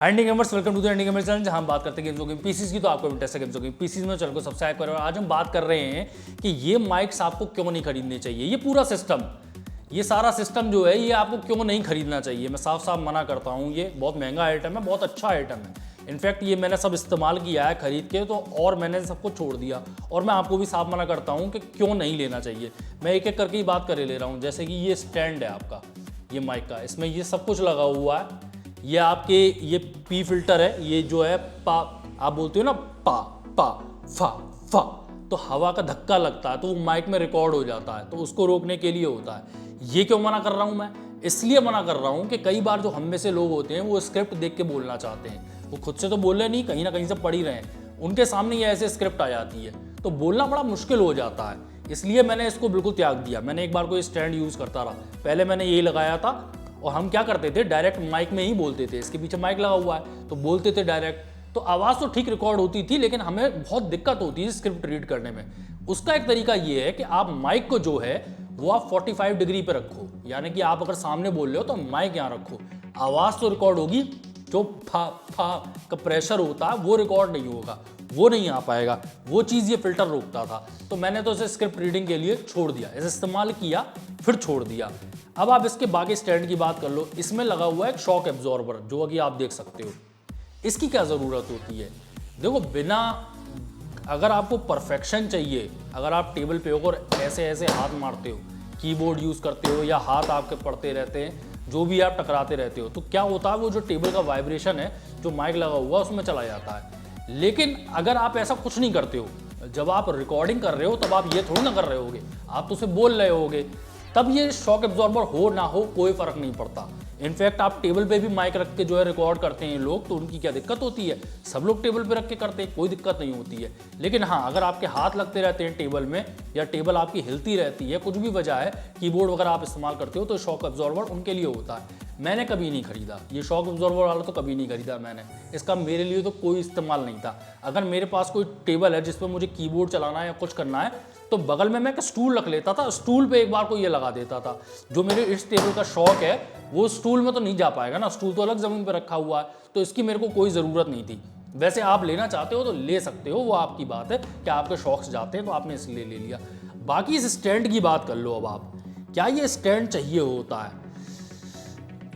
Ending gamers, welcome to the ending gamers channel, जहां हम बात करते हैं गेम्स की पीसीज की। तो आपको इंटरेस्ट है गेम्स की पीसीज में, चैनल को सब्सक्राइब करें। और आज हम बात कर रहे हैं कि ये माइक्स आपको क्यों नहीं खरीदने चाहिए। ये पूरा सिस्टम, ये सारा सिस्टम जो है, ये आपको क्यों नहीं खरीदना चाहिए। मैं साफ साफ मना करता हूँ। ये बहुत महंगा आइटम है, बहुत अच्छा आइटम है। इनफैक्ट ये मैंने सब इस्तेमाल किया है खरीद के, तो और मैंने सबको छोड़ दिया। और मैं आपको भी साफ मना करता हूँ कि क्यों नहीं लेना चाहिए। मैं एक एक करके ही बात कर ले रहा हूँ। जैसे कि ये स्टैंड है आपका, ये माइक का, इसमें ये सब कुछ लगा हुआ है। ये आपके ये पी फिल्टर है, ये जो है पा, आप बोलते हो ना पा पा फा फा, तो हवा का धक्का लगता है तो वो माइक में रिकॉर्ड हो जाता है, तो उसको रोकने के लिए होता है। ये क्यों मना कर रहा हूँ मैं? इसलिए मना कर रहा हूँ कि कई बार जो हम में से लोग होते हैं वो स्क्रिप्ट देख के बोलना चाहते हैं। वो खुद से तो बोल रहे नहीं, कहीं ना कहीं से पढ़ ही रहे हैं, उनके सामने ये ऐसे स्क्रिप्ट आ जाती है, तो बोलना बड़ा मुश्किल हो जाता है। इसलिए मैंने इसको बिल्कुल त्याग दिया। मैंने एक बार कोई स्टैंड यूज़ करता रहा, पहले मैंने यही लगाया था, और हम क्या करते थे, डायरेक्ट माइक में ही बोलते थे। इसके पीछे माइक लगा हुआ है तो बोलते थे डायरेक्ट, तो आवाज़ तो ठीक रिकॉर्ड होती थी, लेकिन हमें बहुत दिक्कत होती है स्क्रिप्ट रीड करने में। उसका एक तरीका ये है कि आप माइक को जो है वो आप 45 डिग्री पे रखो, यानी कि आप अगर सामने बोल रहे हो तो माइक यहाँ रखो, आवाज़ तो रिकॉर्ड होगी, जो फा फा का प्रेशर होता है वो रिकॉर्ड नहीं होगा, वो नहीं आ पाएगा। वो चीज़ ये फिल्टर रोकता था। तो मैंने तो इसे स्क्रिप्ट रीडिंग के लिए छोड़ दिया, इसे इस्तेमाल किया फिर छोड़ दिया। अब आप इसके बाकी स्टैंड की बात कर लो। इसमें लगा हुआ है एक शॉक एब्जॉर्बर, जो कि आप देख सकते हो। इसकी क्या ज़रूरत होती है? देखो, बिना, अगर आपको परफेक्शन चाहिए, अगर आप टेबल पे हो और ऐसे ऐसे हाथ मारते हो, कीबोर्ड यूज़ करते हो, या हाथ आपके पड़ते रहते हैं, जो भी आप टकराते रहते हो, तो क्या होता है, वो जो टेबल का वाइब्रेशन है जो माइक लगा हुआ उसमें चला जाता है। लेकिन अगर आप ऐसा कुछ नहीं करते हो, जब आप रिकॉर्डिंग कर रहे हो तब आप ये थोड़ी ना कर रहे होगे, आप तो उसे बोल रहे होगे, तब ये शॉक एब्जॉर्बर हो ना हो कोई फर्क नहीं पड़ता। इनफैक्ट आप टेबल पे भी माइक रख के जो है रिकॉर्ड करते हैं लोग, तो उनकी क्या दिक्कत होती है? सब लोग टेबल पे रख के करते हैं, कोई दिक्कत नहीं होती है। लेकिन हाँ, अगर आपके हाथ लगते रहते हैं टेबल में, या टेबल आपकी हिलती रहती है, कुछ भी वजह है, कीबोर्ड वगैरह आप इस्तेमाल करते हो, तो शॉक एब्जॉर्बर उनके लिए होता है। मैंने कभी नहीं खरीदा ये शॉक एब्जॉर्बर वाला, तो कभी नहीं खरीदा मैंने। इसका मेरे लिए तो कोई इस्तेमाल नहीं था। अगर मेरे पास कोई टेबल है जिस पर मुझे कीबोर्ड चलाना है या कुछ करना है, तो बगल में मैं एक स्टूल रख लेता था, स्टूल पे एक बार को ये लगा देता था। जो मेरे इस टेबल का शौक है वो स्टूल में तो नहीं जा पाएगा ना, स्टूल तो अलग ज़मीन पे रखा हुआ है, तो इसकी मेरे को कोई ज़रूरत नहीं थी। वैसे आप लेना चाहते हो तो ले सकते हो, वो आपकी बात है कि आपके शौक से जाते हैं, तो आपने इसलिए ले लिया। बाकी इस स्टैंड की बात कर लो। अब आप, क्या ये स्टैंड चाहिए होता है?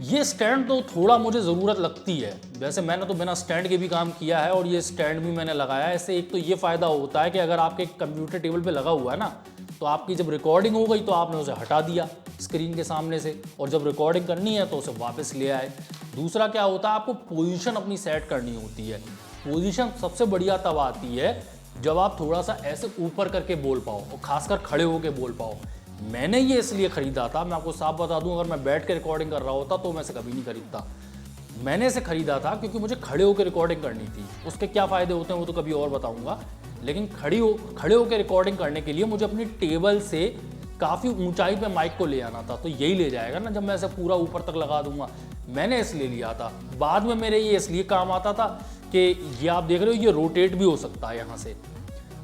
ये स्टैंड तो थोड़ा मुझे ज़रूरत लगती है। वैसे मैंने तो बिना स्टैंड के भी काम किया है, और ये स्टैंड भी मैंने लगाया है। इससे एक तो ये फ़ायदा होता है कि अगर आपके कंप्यूटर टेबल पे लगा हुआ है ना, तो आपकी जब रिकॉर्डिंग हो गई तो आपने उसे हटा दिया स्क्रीन के सामने से, और जब रिकॉर्डिंग करनी है तो उसे वापस ले आए। दूसरा क्या होता है, आपको पोजीशन अपनी सेट करनी होती है। पोजीशन सबसे बढ़िया तब आती है जब आप थोड़ा सा ऐसे ऊपर करके बोल पाओ, और खासकर खड़े होकर बोल पाओ। मैंने ये इसलिए ख़रीदा था, मैं आपको साफ बता दूं, अगर मैं बैठ के रिकॉर्डिंग कर रहा होता तो मैं इसे कभी नहीं खरीदता। मैंने इसे ख़रीदा था क्योंकि मुझे खड़े होकर रिकॉर्डिंग करनी थी। उसके क्या फ़ायदे होते हैं वो तो कभी और बताऊंगा, लेकिन खड़े होकर रिकॉर्डिंग करने के लिए मुझे अपनी टेबल से काफ़ी ऊंचाई पे माइक को ले आना था, तो यही ले जाएगा ना जब मैं इसे पूरा ऊपर तक लगा दूंगा। मैंने इसलिए लिया था। बाद में मेरे ये इसलिए काम आता था कि ये आप देख रहे हो, ये रोटेट भी हो सकता है यहाँ से।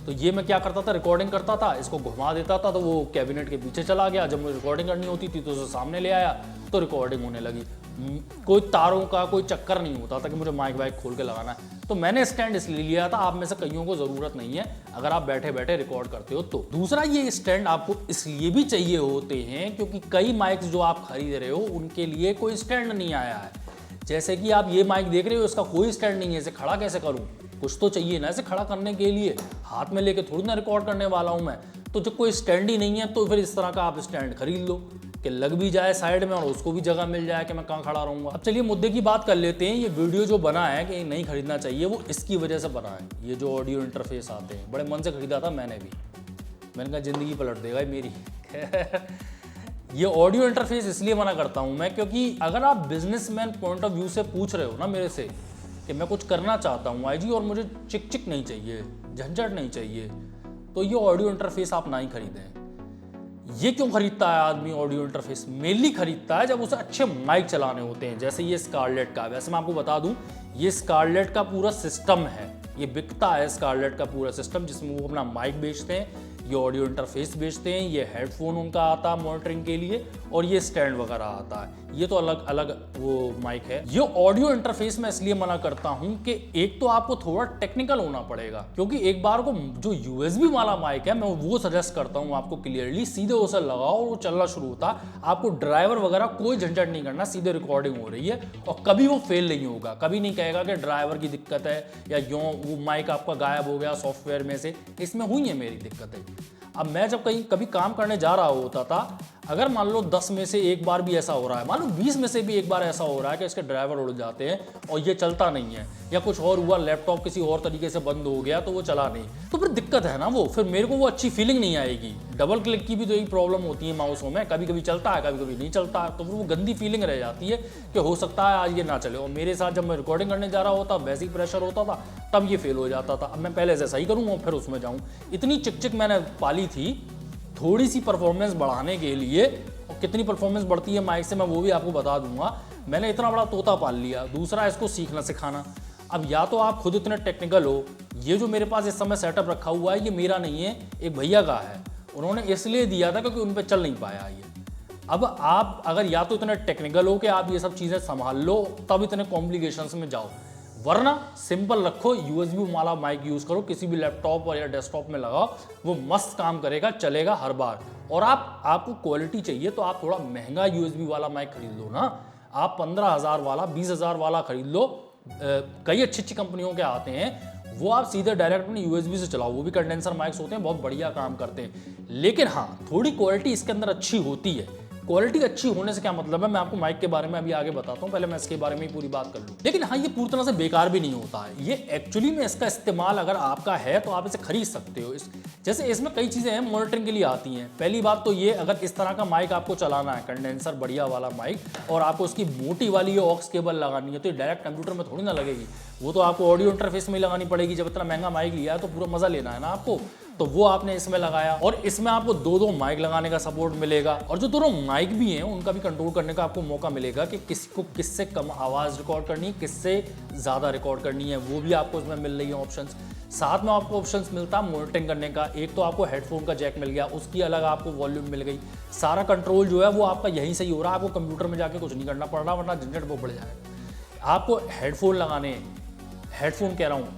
तो ये मैं क्या करता था, रिकॉर्डिंग करता था, इसको घुमा देता था तो वो कैबिनेट के पीछे चला गया। जब मुझे रिकॉर्डिंग करनी होती थी तो उसे सामने ले आया, तो रिकॉर्डिंग होने लगी। कोई तारों का कोई चक्कर नहीं होता था कि मुझे माइक वाइक खोल के लगाना है। तो मैंने स्टैंड इसलिए लिया था। आप में से कईयों को ज़रूरत नहीं है अगर आप बैठे बैठे रिकॉर्ड करते हो तो। दूसरा, ये स्टैंड आपको इसलिए भी चाहिए होते हैं क्योंकि कई माइक्स जो आप खरीद रहे हो उनके लिए कोई स्टैंड नहीं आया है। जैसे कि आप ये माइक देख रहे हो, इसका कोई स्टैंड नहीं है, इसे खड़ा कैसे करूँ? कुछ तो चाहिए ना इसे खड़ा करने के लिए। हाथ में लेके थोड़ी ना रिकॉर्ड करने वाला हूँ मैं। तो जब कोई स्टैंड ही नहीं है तो फिर इस तरह का आप स्टैंड खरीद लो कि लग भी जाए साइड में और उसको भी जगह मिल जाए कि मैं कहाँ खड़ा रहूँगा। अब चलिए मुद्दे की बात कर लेते हैं। ये वीडियो जो बना है कि नहीं खरीदना चाहिए, वो इसकी वजह से बना है। ये जो ऑडियो इंटरफेस आते हैं, बड़े मन से खरीदा था मैंने भी। मैंने कहा ज़िंदगी पलट देगा मेरी। ये ऑडियो इंटरफेस इसलिए मना करता हूँ मैं, क्योंकि अगर आप बिजनेसमैन पॉइंट ऑफ व्यू से पूछ रहे हो ना मेरे से कि मैं कुछ करना चाहता हूँ आईजी, और मुझे चिक चिक नहीं चाहिए, झंझट नहीं चाहिए, तो ये ऑडियो इंटरफेस आप ना ही खरीदें। ये क्यों खरीदता है आदमी ऑडियो इंटरफेस? मेनली खरीदता है जब उसे अच्छे माइक चलाने होते हैं, जैसे ये स्कारलेट का। वैसे मैं आपको बता दूं, ये स्कारलेट का पूरा सिस्टम है, ये बिकता है स्कारलेट का पूरा सिस्टम, जिसमें वो अपना माइक बेचते हैं, ये ऑडियो इंटरफेस बेचते हैं, ये हेडफोन उनका आता है मॉनिटरिंग के लिए, और ये स्टैंड वगैरह आता है। ये तो अलग अलग वो माइक है। ये ऑडियो इंटरफेस में इसलिए मना करता हूं कि एक तो आपको थोड़ा टेक्निकल होना पड़ेगा, क्योंकि एक बार को जो यूएसबी वाला माइक है मैं वो सजेस्ट करता हूं आपको क्लियरली, सीधे उसे लगाओ और वो चलना शुरू होता। आपको ड्राइवर वगैरह कोई झंझट नहीं करना, सीधे रिकॉर्डिंग हो रही है और कभी वो फेल नहीं होगा, कभी नहीं कहेगा कि ड्राइवर की दिक्कत है या यूं वो माइक आपका गायब हो गया सॉफ्टवेयर में से। इसमें हुई है मेरी दिक्कतें। अब मैं जब कभी काम करने जा रहा होता था, अगर मान लो 10 में से एक बार भी ऐसा हो रहा है, मान लो 20 में से भी एक बार ऐसा हो रहा है कि इसके ड्राइवर उड़ जाते हैं और ये चलता नहीं है, या कुछ और हुआ, लैपटॉप किसी और तरीके से बंद हो गया तो वो चला नहीं, तो फिर दिक्कत है ना, वो फिर मेरे को वो अच्छी फीलिंग नहीं आएगी। डबल क्लिक की भी तो एक प्रॉब्लम होती है माउसों में, कभी कभी चलता है कभी कभी नहीं चलता, तो फिर वो गंदी फीलिंग रह जाती है कि हो सकता है आज ये ना चले। और मेरे साथ जब मैं रिकॉर्डिंग करने जा रहा होता, वैसे ही प्रेशर होता था, तब ये फेल हो जाता था। अब मैं पहले से सही करूँ और फिर उसमें जाऊँ। इतनी चिक मैंने पाली थी थोड़ी सी परफॉर्मेंस बढ़ाने के लिए, और कितनी परफॉर्मेंस बढ़ती है माइक से मैं वो भी आपको बता दूंगा। मैंने इतना बड़ा तोता पाल लिया। दूसरा, इसको सीखना सिखाना। अब या तो आप खुद इतने टेक्निकल हो, ये जो मेरे पास इस समय सेटअप रखा हुआ है ये मेरा नहीं है, एक भैया का है, उन्होंने इसलिए दिया था क्योंकि उन पर चल नहीं पाया ये। अब आप अगर या तो इतने टेक्निकल हो कि आप ये सब चीज़ें संभाल लो, तब इतने कॉम्प्लिकेशंस में जाओ, वरना सिंपल रखो, यूएसबी वाला माइक यूज़ करो, किसी भी लैपटॉप या डेस्कटॉप में लगाओ, वो मस्त काम करेगा, चलेगा हर बार। और आपको क्वालिटी चाहिए तो आप थोड़ा महंगा यूएसबी वाला माइक खरीद लो ना। आप 15,000 वाला 20,000 वाला खरीद लो, कई अच्छी कंपनियों के आते हैं, वो आप सीधे डायरेक्ट अपनी यूएसबी से चलाओ, वो भी कंडेंसर माइक्स होते हैं, बहुत बढ़िया काम करते हैं। लेकिन हाँ, थोड़ी क्वालिटी इसके अंदर अच्छी होती है। क्वालिटी अच्छी होने से क्या मतलब है, मैं आपको माइक के बारे में अभी आगे बताता हूँ, पहले मैं इसके बारे में ही पूरी बात कर लूँ। लेकिन हाँ, ये पूरी तरह से बेकार भी नहीं होता है। ये एक्चुअली में इसका इस्तेमाल अगर आपका है तो आप इसे खरीद सकते हो। जैसे इसमें कई चीज़ें हैं मॉनिटरिंग के लिए आती हैं। पहली बात तो ये, अगर इस तरह का माइक आपको चलाना है, कंडेंसर बढ़िया वाला माइक, और आपको उसकी मोटी वाली ऑक्स केबल लगानी है, तो डायरेक्ट कंप्यूटर में थोड़ी ना लगेगी, वो तो आपको ऑडियो इंटरफेस में ही लगानी पड़ेगी। जब इतना महंगा माइक लिया है तो पूरा मजा लेना है ना आपको, तो वो आपने इसमें लगाया। और इसमें आपको दो माइक लगाने का सपोर्ट मिलेगा, और जो दोनों माइक भी हैं उनका भी कंट्रोल करने का आपको मौका मिलेगा कि किसी को किससे कम आवाज़ रिकॉर्ड करनी है, किससे ज़्यादा रिकॉर्ड करनी है, वो भी आपको इसमें मिल रही है ऑप्शंस। साथ में आपको ऑप्शंस मिलता है मॉनिटरिंग करने का। एक तो आपको हेडफोन का जैक मिल गया, उसकी अलग आपको वॉल्यूम मिल गई। सारा कंट्रोल जो है वो आपका यहीं से ही हो रहा है, आपको कंप्यूटर में जाके कुछ नहीं करना पड़ रहा, वरना झंझट वो बढ़ जाएगा। आपको हेडफोन लगाने, हेडफोन कह रहा हूँ,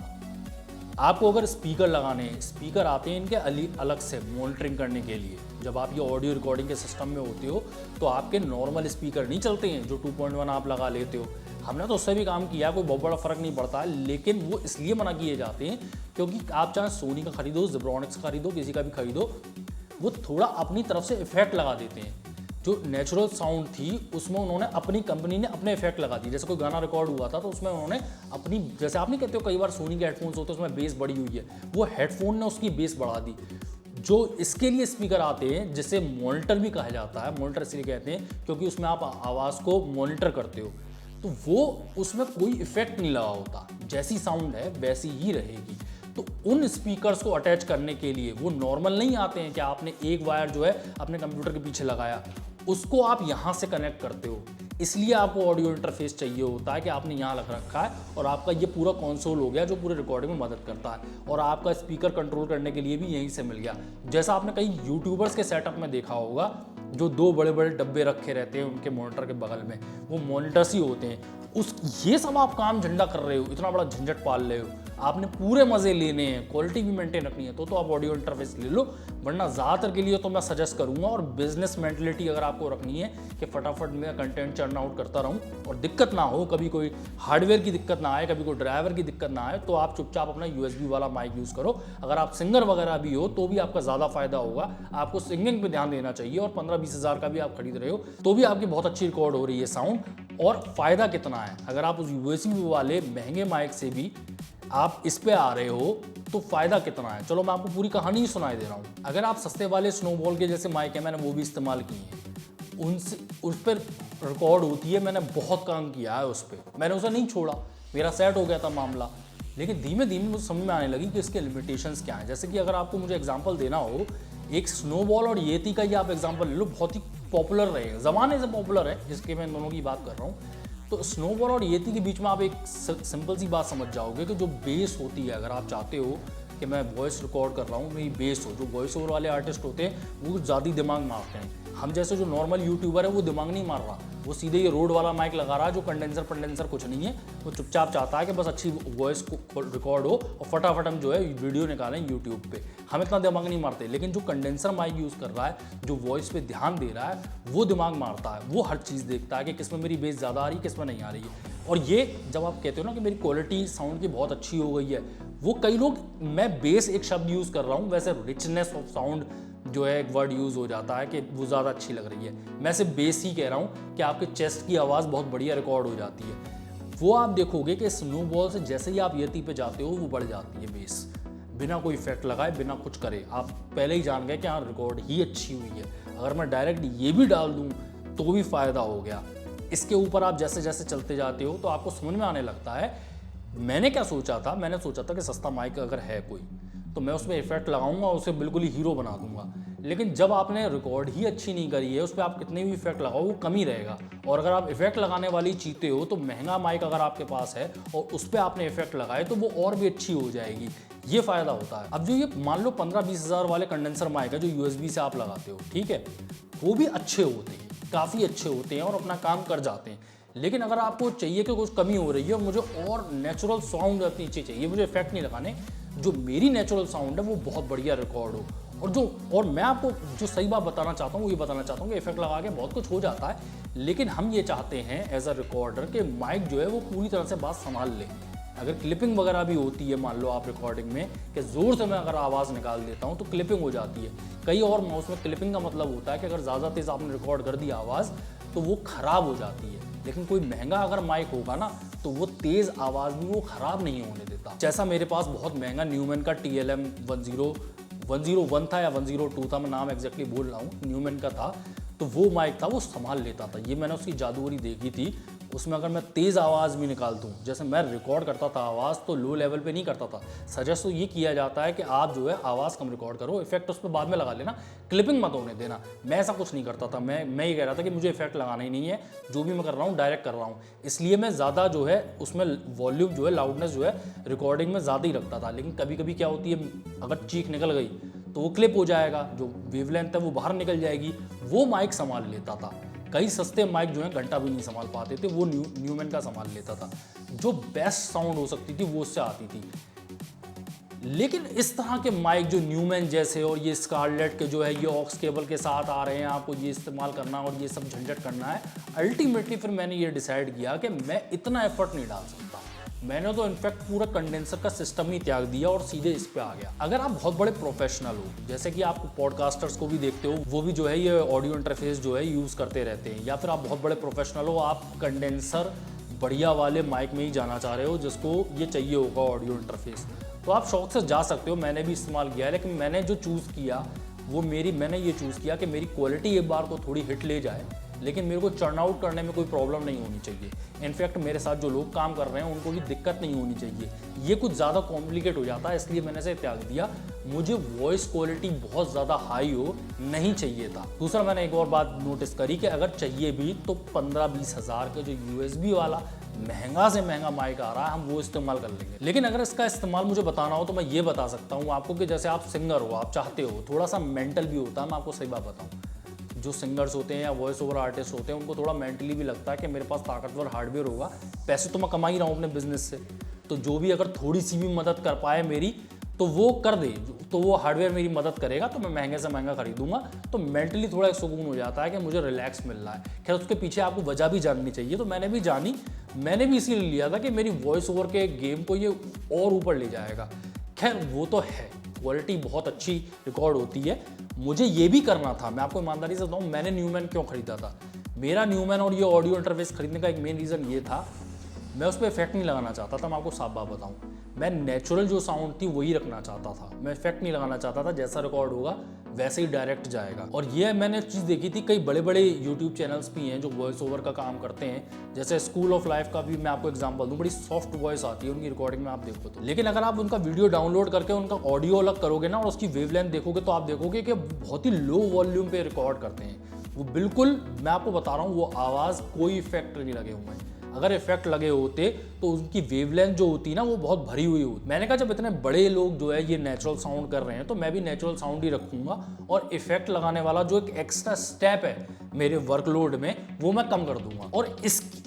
आपको अगर स्पीकर लगाने हैं, स्पीकर आते हैं इनके अलग से मॉनिटरिंग करने के लिए। जब आप ये ऑडियो रिकॉर्डिंग के सिस्टम में होते हो तो आपके नॉर्मल स्पीकर नहीं चलते हैं जो 2.1 आप लगा लेते हो। हमने तो उससे भी काम किया, कोई बहुत बड़ा फर्क नहीं पड़ता है, लेकिन वो इसलिए मना किए जाते हैं क्योंकि आप चाहे सोनी का खरीदो, ज़ेब्रॉनिक्स खरीदो, किसी का भी खरीदो, वो थोड़ा अपनी तरफ से इफेक्ट लगा देते हैं। जो नेचुरल साउंड थी उसमें उन्होंने, अपनी कंपनी ने अपने इफेक्ट लगा दिए। जैसे कोई गाना रिकॉर्ड हुआ था तो उसमें उन्होंने अपनी, जैसे आप नहीं कहते हो कई बार सोनी के हेडफोन्स होते हैं उसमें बेस बढ़ी हुई है, वो हेडफोन ने उसकी बेस बढ़ा दी। जो इसके लिए स्पीकर आते हैं जिसे मॉनिटर भी कहा जाता है, मॉनिटर इसलिए कहते हैं क्योंकि उसमें आप आवाज़ को मॉनिटर करते हो, तो वो उसमें कोई इफेक्ट नहीं लगा होता, जैसी साउंड है वैसी ही रहेगी। तो उन स्पीकर्स को अटैच करने के लिए वो नॉर्मल नहीं आते हैं कि आपने एक वायर जो है अपने कंप्यूटर के पीछे लगाया, उसको आप यहाँ से कनेक्ट करते हो, इसलिए आपको ऑडियो इंटरफेस चाहिए होता है कि आपने यहाँ लग रखा है और आपका ये पूरा कंसोल हो गया जो पूरे रिकॉर्डिंग में मदद करता है, और आपका स्पीकर कंट्रोल करने के लिए भी यहीं से मिल गया। जैसा आपने कई यूट्यूबर्स के सेटअप में देखा होगा, जो 2 बड़े बड़े डब्बे रखे रहते हैं उनके मॉनिटर के बगल में, वो मॉनिटर्स ही होते हैं। ये सब आप काम झंडा कर रहे हो, इतना बड़ा झंझट पाल रहे हो, आपने पूरे मज़े लेने हैं, क्वालिटी भी मेंटेन रखनी है, तो आप ऑडियो इंटरफेस ले लो। वरना ज़्यादातर के लिए तो मैं सजेस्ट करूंगा, और बिजनेस मेंटलिटी अगर आपको रखनी है कि फटाफट मेरा कंटेंट चर्न आउट करता रहूं और दिक्कत ना हो, कभी कोई हार्डवेयर की दिक्कत ना आए, कभी कोई ड्राइवर की दिक्कत ना आए, तो आप चुपचाप अपना यूएसबी वाला माइक यूज़ करो। अगर आप सिंगर वगैरह भी हो तो भी आपका ज़्यादा फायदा होगा, आपको सिंगिंग पर ध्यान देना चाहिए। और 15-20 हज़ार का भी आप खरीद रहे हो तो भी आपकी बहुत अच्छी रिकॉर्ड हो रही है साउंड। और फ़ायदा कितना है, अगर आप उस यूएसबी वाले महंगे माइक से भी आप इस पे आ रहे हो तो फ़ायदा कितना है, चलो मैं आपको पूरी कहानी ही सुनाई दे रहा हूँ। अगर आप सस्ते वाले स्नोबॉल के जैसे माइक है, मैंने वो भी इस्तेमाल किए हैं, उनसे उस पर रिकॉर्ड होती है, मैंने बहुत काम किया है उस पर, मैंने उसे नहीं छोड़ा, मेरा सेट हो गया था मामला। लेकिन धीमे धीमे मुझे समझ में आने लगी कि इसके लिमिटेशंस क्या हैं। जैसे कि अगर आपको मुझे एग्जांपल देना हो, एक स्नोबॉल और येती का ही आप एग्जांपल ले लो, बहुत ही पॉपुलर रहे, ज़माने से पॉपुलर है, जिसके मैं दोनों की बात कर रहा हूँ। तो स्नोबॉल और येती के बीच में आप एक सिंपल सी बात समझ जाओगे कि जो बेस होती है, अगर आप चाहते हो कि मैं वॉइस रिकॉर्ड कर रहा हूँ, मेरी बेस हो, जो वॉइस ओवर वाले आर्टिस्ट होते हैं वो ज़्यादा दिमाग मारते हैं, हम जैसे जो नॉर्मल यूट्यूबर है वो दिमाग नहीं मार रहा, वो सीधे ये रोड वाला माइक लगा रहा है जो कंडेंसर कुछ नहीं है। वो चुपचाप चाहता है कि बस अच्छी वॉइस को रिकॉर्ड हो और फटाफट हम जो है वीडियो निकालें यूट्यूब पे। हम इतना दिमाग नहीं मारते, लेकिन जो कंडेंसर माइक यूज़ कर रहा है, जो वॉइस पे ध्यान दे रहा है, वो दिमाग मारता है। वो हर चीज़ देखता है कि किस में मेरी बेस ज़्यादा आ रही है, किस में नहीं आ रही है। और ये जब आप कहते हो ना कि मेरी क्वालिटी साउंड की बहुत अच्छी हो गई है, वो कई लोग, मैं बेस एक शब्द यूज़ कर रहा हूँ, वैसे रिचनेस ऑफ साउंड जो है एक वर्ड यूज़ हो जाता है कि वो ज़्यादा अच्छी लग रही है। मैं सिर्फ बेस ही कह रहा हूँ कि आपके चेस्ट की आवाज़ बहुत बढ़िया रिकॉर्ड हो जाती है। वो आप देखोगे कि स्नोबॉल से जैसे ही आप यति पे जाते हो वो बढ़ जाती है बेस, बिना कोई इफेक्ट लगाए, बिना कुछ करे। आप पहले ही जान गए कि हाँ रिकॉर्ड ही अच्छी हुई है। अगर मैं डायरेक्ट ये भी डाल दूँ तो भी फ़ायदा हो गया। इसके ऊपर आप जैसे जैसे चलते जाते हो तो आपको समझ में आने लगता है। मैंने क्या सोचा था, मैंने सोचा था कि सस्ता माइक अगर है कोई तो मैं उसमें इफेक्ट लगाऊंगा, उसे बिल्कुल ही हीरो बना दूंगा। लेकिन जब आपने रिकॉर्ड ही अच्छी नहीं करी है, उस पर आप कितने भी इफेक्ट लगाओ वो कम ही रहेगा। और अगर आप इफेक्ट लगाने वाली चीते हो तो महंगा माइक अगर आपके पास है और उस पर आपने इफेक्ट लगाए तो वो और भी अच्छी हो जाएगी। ये फ़ायदा होता है। अब जो ये मान लो 15-20 हज़ार वाले कंडेंसर माइक है जो USB से आप लगाते हो, ठीक है, वो भी अच्छे होते हैं, काफ़ी अच्छे होते हैं और अपना काम कर जाते हैं। लेकिन अगर आपको चाहिए कि कुछ कमी हो रही है और मुझे और नेचुरल साउंड नीचे चाहिए, मुझे इफेक्ट नहीं लगाने, जो मेरी नेचुरल साउंड है वो बहुत बढ़िया रिकॉर्ड हो। और मैं आपको जो सही बात बताना चाहता हूँ वो ये बताना चाहता हूँ कि इफेक्ट लगा के बहुत कुछ हो जाता है, लेकिन हम ये चाहते हैं एज अ रिकॉर्डर कि माइक जो है वो पूरी तरह से बात संभाल ले। अगर क्लिपिंग वगैरह भी होती है, मान लो आप रिकॉर्डिंग में कि ज़ोर से मैं अगर आवाज़ निकाल देता हूँ तो क्लिपिंग हो जाती है। कई और माउस में क्लिपिंग का मतलब होता है कि अगर ज़्यादा तेज़ आपने रिकॉर्ड कर दिया आवाज़ तो वो ख़राब हो जाती है। लेकिन कोई महंगा अगर माइक होगा ना तो वो तेज़ आवाज़ भी वो ख़राब नहीं होने देता। जैसा मेरे पास बहुत महंगा न्यूमैन का TLM 101 था या 102 था, मैं नाम एग्जैक्टली बोल रहा हूँ, न्यूमैन का था। तो वो माइक था, वो संभाल लेता था। ये मैंने उसकी जादूगरी देखी थी। उसमें अगर मैं तेज़ आवाज़ भी निकाल दूँ, जैसे मैं रिकॉर्ड करता था आवाज़ तो लो लेवल पे नहीं करता था। सजेस्ट तो ये किया जाता है कि आप जो है आवाज़ कम रिकॉर्ड करो, इफेक्ट उस पर बाद में लगा लेना, क्लिपिंग मत होने देना। मैं ऐसा कुछ नहीं करता था। मैं ये कह रहा था कि मुझे इफेक्ट लगाना ही नहीं है, जो भी मैं कर रहा हूँ डायरेक्ट कर रहा हूँ। इसलिए मैं ज़्यादा जो है उसमें वॉल्यूम जो है, लाउडनेस जो है रिकॉर्डिंग में ज़्यादा ही रखता था। लेकिन कभी कभी क्या होती है, अगर चीख निकल गई तो वो क्लिप हो जाएगा, जो वेवलेंथ है वो बाहर निकल जाएगी। वो माइक संभाल लेता था। कई सस्ते माइक जो हैं घंटा भी नहीं संभाल पाते थे, वो न्यूमैन का संभाल लेता था। जो बेस्ट साउंड हो सकती थी वो उससे आती थी। लेकिन इस तरह के माइक जो न्यूमैन जैसे और ये स्कारलेट के जो है ये ऑक्स केबल के साथ आ रहे हैं, आपको ये इस्तेमाल करना और ये सब झंझट करना है, अल्टीमेटली फिर मैंने ये डिसाइड किया कि मैं इतना एफर्ट नहीं डाल सकता। मैंने तो इनफैक्ट पूरा कंडेंसर का सिस्टम ही त्याग दिया और सीधे इस पे आ गया। अगर आप बहुत बड़े प्रोफेशनल हो, जैसे कि आप पॉडकास्टर्स को भी देखते हो, वो भी जो है ये ऑडियो इंटरफेस जो है यूज़ करते रहते हैं, या फिर आप बहुत बड़े प्रोफेशनल हो, आप कंडेंसर बढ़िया वाले माइक में ही जाना चाह रहे हो जिसको ये चाहिए होगा ऑडियो इंटरफेस, तो आप शौक से जा सकते हो। मैंने भी इस्तेमाल किया है, लेकिन मैंने जो चूज़ किया वो मैंने ये चूज़ किया कि मेरी क्वालिटी एक बार को थोड़ी हिट ले जाए, लेकिन मेरे को चर्न आउट करने में कोई प्रॉब्लम नहीं होनी चाहिए। इनफैक्ट मेरे साथ जो लोग काम कर रहे हैं उनको भी दिक्कत नहीं होनी चाहिए। ये कुछ ज़्यादा कॉम्प्लिकेट हो जाता है, इसलिए मैंने इसे त्याग दिया। मुझे वॉइस क्वालिटी बहुत ज़्यादा हाई हो नहीं चाहिए था। दूसरा, मैंने एक और बात नोटिस करी कि अगर चाहिए भी तो 15-20 हज़ार का जो USB वाला महंगा से महंगा माइक आ रहा है, हम वो इस्तेमाल कर लेंगे। लेकिन अगर इसका इस्तेमाल मुझे बताना हो तो मैं ये बता सकता हूँ आपको कि जैसे आप सिंगर हो, आप चाहते हो, थोड़ा सा मेंटल भी होता है। मैं आपको सही बात बताऊँ, जो सिंगर्स होते हैं या वॉइस ओवर आर्टिस्ट होते हैं उनको थोड़ा मेंटली भी लगता है कि मेरे पास ताकतवर हार्डवेयर होगा, पैसे तो मैं कमा ही रहा हूँ अपने बिजनेस से, तो जो भी अगर थोड़ी सी भी मदद कर पाए मेरी तो वो कर दे, तो वो हार्डवेयर मेरी मदद करेगा तो मैं महंगे से महंगा खरीदूंगा। तो मेंटली थोड़ा एक सुकून हो जाता है कि मुझे रिलैक्स मिल रहा है। खैर उसके पीछे आपको वजह भी जाननी चाहिए, तो मैंने भी जानी। मैंने भी इसीलिए लिया था कि मेरी वॉइस ओवर के गेम को ये और ऊपर ले जाएगा। खैर वो तो है, क्वालिटी बहुत अच्छी रिकॉर्ड होती है। मुझे ये भी करना था, मैं आपको ईमानदारी से बताऊँ, मैंने न्यूमैन क्यों खरीदा था। मेरा न्यूमैन और ये ऑडियो इंटरफेस खरीदने का एक मेन रीज़न ये था, मैं उस पर इफेक्ट नहीं लगाना चाहता था। मैं आपको साफ बात बताऊँ, मैं नेचुरल जो साउंड थी वही रखना चाहता था। मैं इफेक्ट नहीं लगाना चाहता था, जैसा रिकॉर्ड होगा वैसे ही डायरेक्ट जाएगा। और ये मैंने चीज़ देखी थी, कई बड़े बड़े यूट्यूब चैनल्स भी हैं जो वॉइस ओवर का काम करते हैं। जैसे स्कूल ऑफ लाइफ का भी मैं आपको एग्जांपल दूं, बड़ी सॉफ्ट वॉइस आती है उनकी रिकॉर्डिंग में, आप देखो तो। लेकिन अगर आप उनका वीडियो डाउनलोड करके उनका ऑडियो अलग करोगे ना और उसकी वेवलेंथ देखोगे तो आप देखोगे कि बहुत ही लो वॉल्यूम पे रिकॉर्ड करते हैं वो। बिल्कुल मैं आपको बता रहा हूँ, वो आवाज़ कोई इफेक्ट नहीं लगे हुए हैं। अगर इफेक्ट लगे होते तो उनकी वेवलेंथ जो होती ना वो बहुत भरी हुई होती। मैंने कहा जब इतने बड़े लोग जो है ये नेचुरल साउंड कर रहे हैं तो मैं भी नेचुरल साउंड ही रखूंगा और इफेक्ट लगाने वाला जो एक एक्स्ट्रा स्टेप है मेरे वर्कलोड में वो मैं कम कर दूंगा। और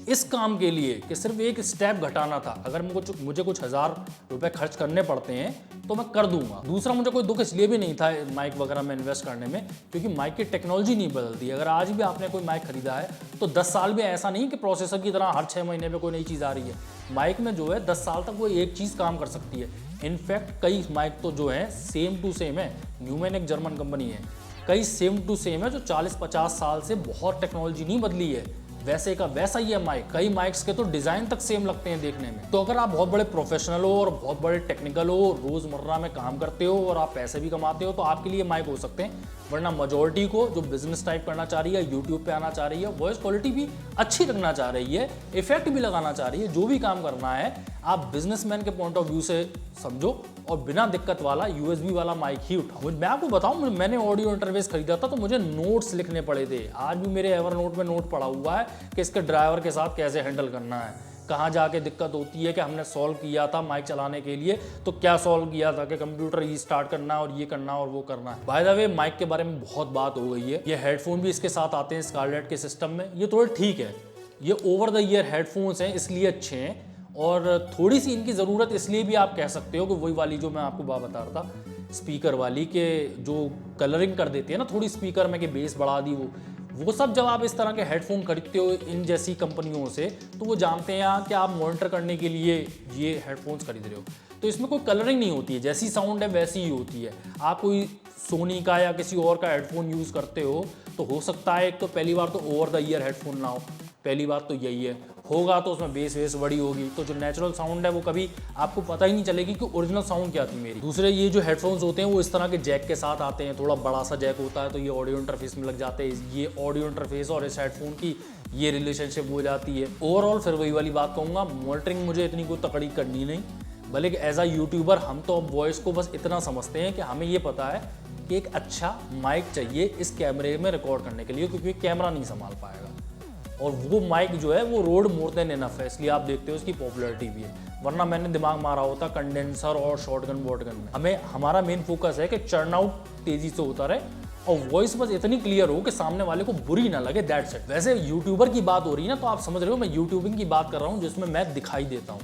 इस काम के लिए कि सिर्फ एक स्टेप घटाना था, अगर मुझे कुछ 1000 रुपए खर्च करने पड़ते हैं तो मैं कर दूंगा। दूसरा, मुझे कोई दुख इसलिए भी नहीं था माइक वगैरह में इन्वेस्ट करने में क्योंकि माइक की टेक्नोलॉजी नहीं बदलती। अगर आज भी आपने कोई माइक खरीदा है तो 10 साल में ऐसा नहीं कि प्रोसेसर की तरह हर 6 महीने में कोई नई चीज़ आ रही है। माइक में जो है 10 साल तक वो एक चीज़ काम कर सकती है। इनफैक्ट कई माइक तो जो है सेम टू सेम है। न्यूमैन एक जर्मन कंपनी है, कई सेम टू सेम है जो 40-50 साल से बहुत टेक्नोलॉजी नहीं बदली है, वैसे का वैसा ही है माइक। कई माइक्स के तो डिज़ाइन तक सेम लगते हैं देखने में। तो अगर आप बहुत बड़े प्रोफेशनल हो और बहुत बड़े टेक्निकल हो, रोज़मर्रा में काम करते हो और आप पैसे भी कमाते हो तो आपके लिए माइक हो सकते हैं। वरना मेजॉरिटी को जो बिजनेस टाइप करना चाह रही है, यूट्यूब पे आना चाह रही है, वॉइस क्वालिटी भी अच्छी रखना चाह रही है, इफेक्ट भी लगाना चाह रही है, जो भी काम करना है आप बिजनेसमैन के पॉइंट ऑफ व्यू से समझो और बिना दिक्कत वाला यूएसबी वाला माइक ही उठाओ। मैं आपको बताऊं, मैंने ऑडियो इंटरफेस खरीदा था तो मुझे नोट्स लिखने पड़े थे। आज भी मेरे एवरनोट में नोट पड़ा हुआ है कि इसके ड्राइवर के साथ कैसे हैंडल करना है, कहाँ जाके दिक्कत होती है कि हमने सॉल्व किया था माइक चलाने के लिए तो क्या सॉल्व किया था कि कंप्यूटर रीस्टार्ट करना और ये करना और वो करना है। बाय द वे माइक के बारे में बहुत बात हो गई है। ये हेडफोन भी इसके साथ आते हैं स्कारलेट के सिस्टम में। ये थोड़े ठीक है, ये ओवर द ईयर हेडफोन्स हैं इसलिए अच्छे हैं और थोड़ी सी इनकी ज़रूरत इसलिए भी आप कह सकते हो कि वही वाली जो मैं आपको बात बता रहा था स्पीकर वाली के जो कलरिंग कर देती है ना थोड़ी स्पीकर में कि बेस बढ़ा दी, वो सब जब आप इस तरह के हेडफोन खरीदते हो इन जैसी कंपनियों से तो वो जानते हैं कि आप मॉनिटर करने के लिए ये हेडफोन्स खरीद रहे हो। तो इसमें कोई कलरिंग नहीं होती है, जैसी साउंड है वैसी ही होती है। आप कोई सोनी का या किसी और का हेडफोन यूज़ करते हो तो सकता है एक तो पहली बार तो ओवर द ईयर हेडफोन ना हो, पहली बात तो यही है। होगा तो उसमें बेस वेस बड़ी होगी तो जो नेचुरल साउंड है वो कभी आपको पता ही नहीं चलेगी कि ओरिजिनल साउंड क्या थी मेरी। दूसरे ये जो हेडफोन्स होते हैं वो इस तरह के जैक के साथ आते हैं, थोड़ा बड़ा सा जैक होता है तो ये ऑडियो इंटरफेस में लग जाते हैं। ये ऑडियो इंटरफेस और इस हेडफोन की ये रिलेशनशिप हो जाती है। ओवरऑल फिर वही वाली बात कहूँगा, मॉनिटरिंग मुझे इतनी कोई तकड़ी करनी नहीं, बल्कि एज अ यूट्यूबर हम तो अब वॉइस को बस इतना समझते हैं कि हमें ये पता है कि एक अच्छा माइक चाहिए इस कैमरे में रिकॉर्ड करने के लिए क्योंकि कैमरा नहीं संभाल पाएगा और वो माइक जो है वो रोड मोर देन इनफ है, इसलिए आप देखते हो इसकी पॉपुलैरिटी भी है। वरना मैंने दिमाग मारा होता कंडेंसर और शॉटगन वॉटगन में। हमें हमारा मेन फोकस है कि चर्न आउट तेजी से होता रहे और वॉइस बस इतनी क्लियर हो कि सामने वाले को बुरी ना लगे, दैट्स इट। वैसे यूट्यूबर की बात हो रही है ना तो आप समझ रहे हो मैं यूट्यूबिंग की बात कर रहा हूँ जिसमें मैं दिखाई देता हूँ।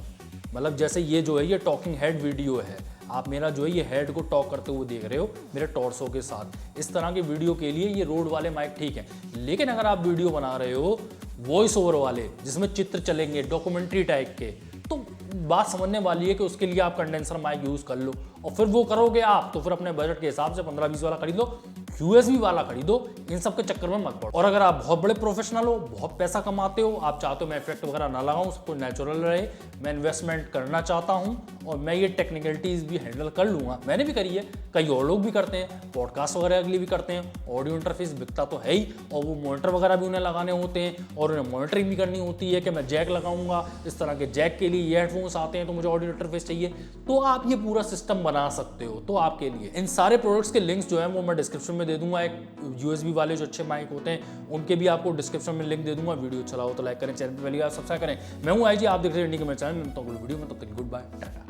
मतलब जैसे ये जो है ये टॉकिंग हेड वीडियो है, आप मेरा जो है ये हेड को टॉक करते हुए देख रहे हो मेरे टॉर्सो के साथ। इस तरह की वीडियो के लिए ये रोड वाले माइक ठीक है, लेकिन अगर आप वीडियो बना रहे हो वॉइस ओवर वाले जिसमें चित्र चलेंगे डॉक्यूमेंट्री टाइप के तो बात समझने वाली है कि उसके लिए आप कंडेंसर माइक यूज़ कर लो और फिर वो करोगे आप तो फिर अपने बजट के हिसाब से 15-20 वाला खरीद लो, यूएसबी वाला खरीदो, इन सब के चक्कर में मत पड़ो। और अगर आप बहुत बड़े प्रोफेशनल हो, बहुत पैसा कमाते हो, आप चाहते हो मैं इफेक्ट वगैरह ना लगाऊं, सब कुछ नेचुरल रहे, मैं इन्वेस्टमेंट करना चाहता हूं और मैं ये टेक्निकलिटीज़ भी हैंडल कर लूँगा, मैंने भी करी है, कई और लोग भी करते हैं, पॉडकास्ट वगैरह के लिए भी करते हैं, ऑडियो इंटरफेस बिकता तो है ही और वो मॉनिटर वगैरह भी उन्हें लगाने होते हैं और उन्हें मॉनिटरिंग भी करनी होती है कि मैं जैक लगाऊंगा, इस तरह के जैक के लिए ये हेडफोन्स आते हैं तो मुझे ऑडियो इंटरफेस चाहिए, तो आप ये पूरा सिस्टम बना सकते हो। तो आपके लिए इन सारे प्रोडक्ट्स के लिंक्स जो है वो मैं डिस्क्रिप्शन में दे दूंगा। एक यूएसबी वाले जो अच्छे माइक होते हैं उनके भी आपको डिस्क्रिप्शन में लिंक दे दूंगा। वीडियो अच्छा लगा तो लाइक करें, चैनल पर पहली बार सब्सक्राइब करें। मैं हूं आईजी, आप देख रहे हैं इंडिया के मेरे चैनल में। तो वीडियो में तब तक गुड बाय, टाटा।